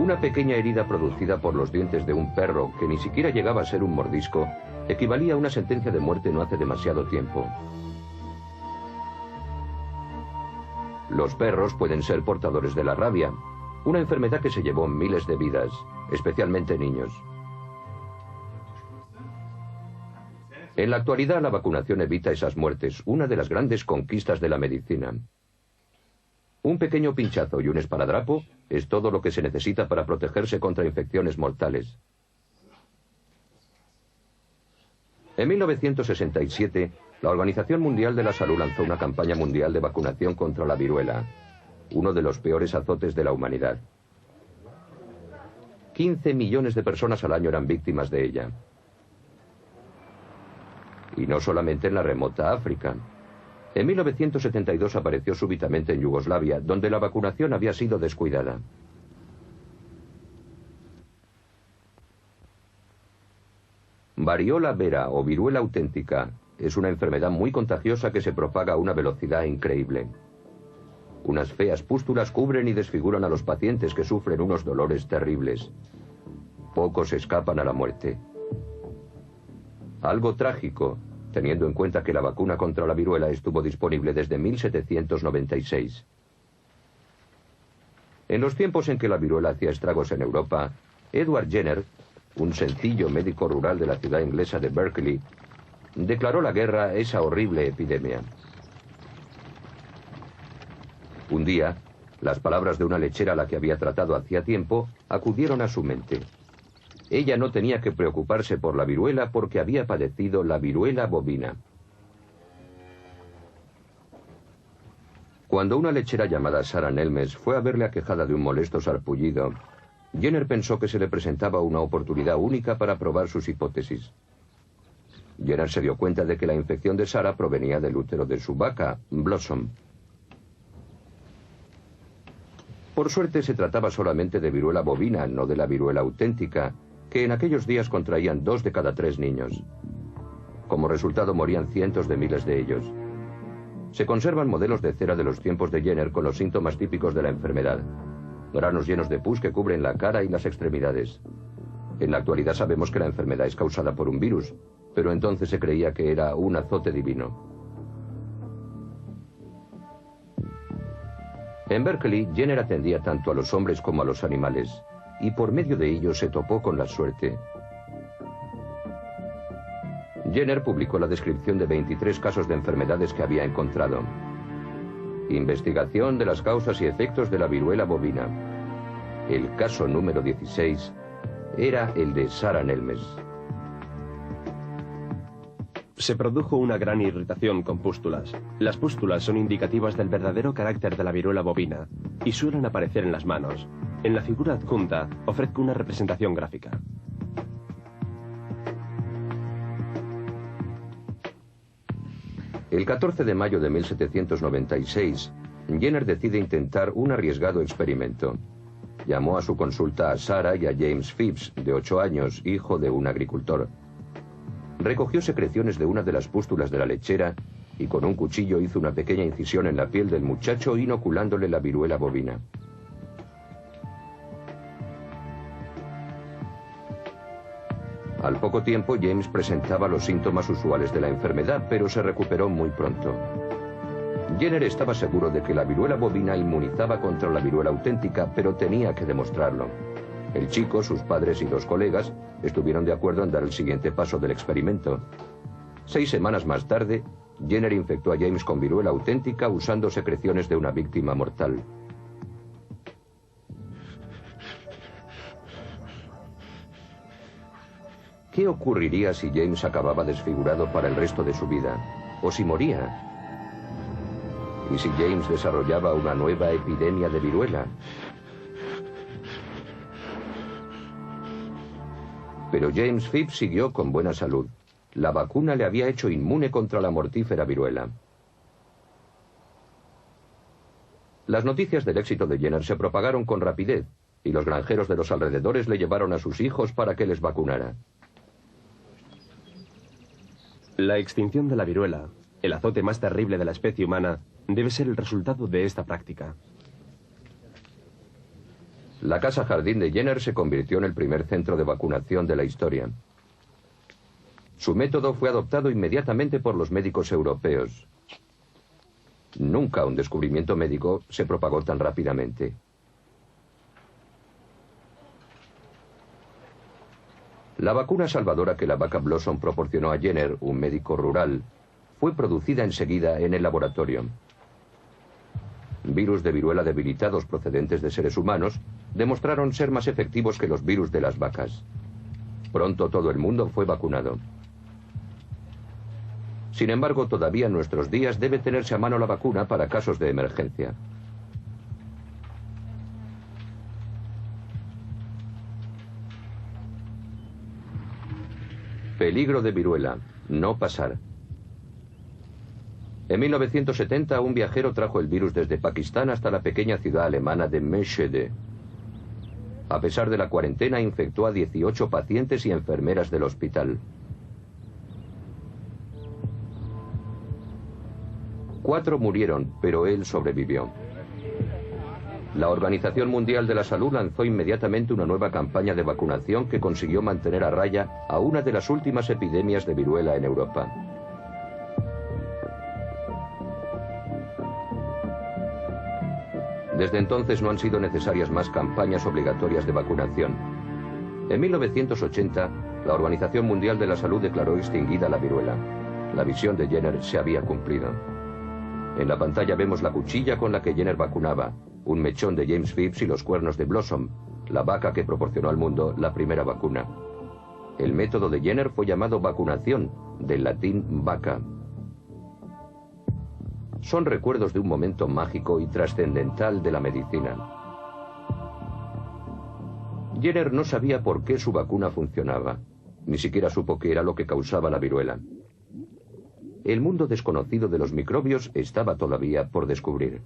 Una pequeña herida producida por los dientes de un perro, que ni siquiera llegaba a ser un mordisco, equivalía a una sentencia de muerte no hace demasiado tiempo. Los perros pueden ser portadores de la rabia, una enfermedad que se llevó miles de vidas, especialmente niños. En la actualidad, la vacunación evita esas muertes, una de las grandes conquistas de la medicina. Un pequeño pinchazo y un esparadrapo es todo lo que se necesita para protegerse contra infecciones mortales. En 1967, la Organización Mundial de la Salud lanzó una campaña mundial de vacunación contra la viruela, uno de los peores azotes de la humanidad. 15 millones de personas al año eran víctimas de ella. Y no solamente en la remota África. En 1972 apareció súbitamente en Yugoslavia, donde la vacunación había sido descuidada. Variola vera o viruela auténtica es una enfermedad muy contagiosa que se propaga a una velocidad increíble. Unas feas pústulas cubren y desfiguran a los pacientes, que sufren unos dolores terribles. Pocos escapan a la muerte. Algo trágico, teniendo en cuenta que la vacuna contra la viruela estuvo disponible desde 1796. En los tiempos en que la viruela hacía estragos en Europa, Edward Jenner, un sencillo médico rural de la ciudad inglesa de Berkeley, declaró la guerra a esa horrible epidemia. Un día, las palabras de una lechera a la que había tratado hacía tiempo acudieron a su mente. Ella no tenía que preocuparse por la viruela porque había padecido la viruela bovina. Cuando una lechera llamada Sarah Nelmes fue a verle aquejada de un molesto sarpullido, Jenner pensó que se le presentaba una oportunidad única para probar sus hipótesis. Jenner se dio cuenta de que la infección de Sarah provenía del útero de su vaca, Blossom. Por suerte se trataba solamente de viruela bovina, no de la viruela auténtica, que en aquellos días contraían 2 de cada 3 niños. Como resultado morían cientos de miles de ellos. Se conservan modelos de cera de los tiempos de Jenner con los síntomas típicos de la enfermedad. Granos llenos de pus que cubren la cara y las extremidades. En la actualidad sabemos que la enfermedad es causada por un virus, pero entonces se creía que era un azote divino. En Berkeley, Jenner atendía tanto a los hombres como a los animales, y por medio de ello se topó con la suerte. Jenner publicó la descripción de 23 casos de enfermedades que había encontrado. Investigación de las causas y efectos de la viruela bovina. El caso número 16 era el de Sarah Nelmes. Se produjo una gran irritación con pústulas. Las pústulas son indicativas del verdadero carácter de la viruela bovina y suelen aparecer en las manos. En la figura adjunta ofrezco una representación gráfica. El 14 de mayo de 1796, Jenner decide intentar un arriesgado experimento. Llamó a su consulta a Sarah y a James Phipps, de 8 años, hijo de un agricultor. Recogió secreciones de una de las pústulas de la lechera y con un cuchillo hizo una pequeña incisión en la piel del muchacho, inoculándole la viruela bovina. Al poco tiempo, James presentaba los síntomas usuales de la enfermedad, pero se recuperó muy pronto. Jenner estaba seguro de que la viruela bovina inmunizaba contra la viruela auténtica, pero tenía que demostrarlo. El chico, sus padres y 2 colegas estuvieron de acuerdo en dar el siguiente paso del experimento. 6 semanas más tarde, Jenner infectó a James con viruela auténtica usando secreciones de una víctima mortal. ¿Qué ocurriría si James acababa desfigurado para el resto de su vida? ¿O si moría? ¿Y si James desarrollaba una nueva epidemia de viruela? Pero James Phipps siguió con buena salud. La vacuna le había hecho inmune contra la mortífera viruela. Las noticias del éxito de Jenner se propagaron con rapidez, y los granjeros de los alrededores le llevaron a sus hijos para que les vacunara. La extinción de la viruela, el azote más terrible de la especie humana, debe ser el resultado de esta práctica. La Casa Jardín de Jenner se convirtió en el primer centro de vacunación de la historia. Su método fue adoptado inmediatamente por los médicos europeos. Nunca un descubrimiento médico se propagó tan rápidamente. La vacuna salvadora que la vaca Blossom proporcionó a Jenner, un médico rural, fue producida enseguida en el laboratorio. Virus de viruela debilitados procedentes de seres humanos demostraron ser más efectivos que los virus de las vacas. Pronto todo el mundo fue vacunado. Sin embargo, todavía en nuestros días debe tenerse a mano la vacuna para casos de emergencia. Peligro de viruela. No pasar. En 1970, un viajero trajo el virus desde Pakistán hasta la pequeña ciudad alemana de Meschede. A pesar de la cuarentena, infectó a 18 pacientes y enfermeras del hospital. 4 murieron, pero él sobrevivió. La Organización Mundial de la Salud lanzó inmediatamente una nueva campaña de vacunación que consiguió mantener a raya a una de las últimas epidemias de viruela en Europa. Desde entonces no han sido necesarias más campañas obligatorias de vacunación. En 1980, la Organización Mundial de la Salud declaró extinguida la viruela. La visión de Jenner se había cumplido. En la pantalla vemos la cuchilla con la que Jenner vacunaba, un mechón de James Phipps y los cuernos de Blossom, la vaca que proporcionó al mundo la primera vacuna. El método de Jenner fue llamado vacunación, del latín vaca. Son recuerdos de un momento mágico y trascendental de la medicina. Jenner no sabía por qué su vacuna funcionaba, ni siquiera supo qué era lo que causaba la viruela. El mundo desconocido de los microbios estaba todavía por descubrir.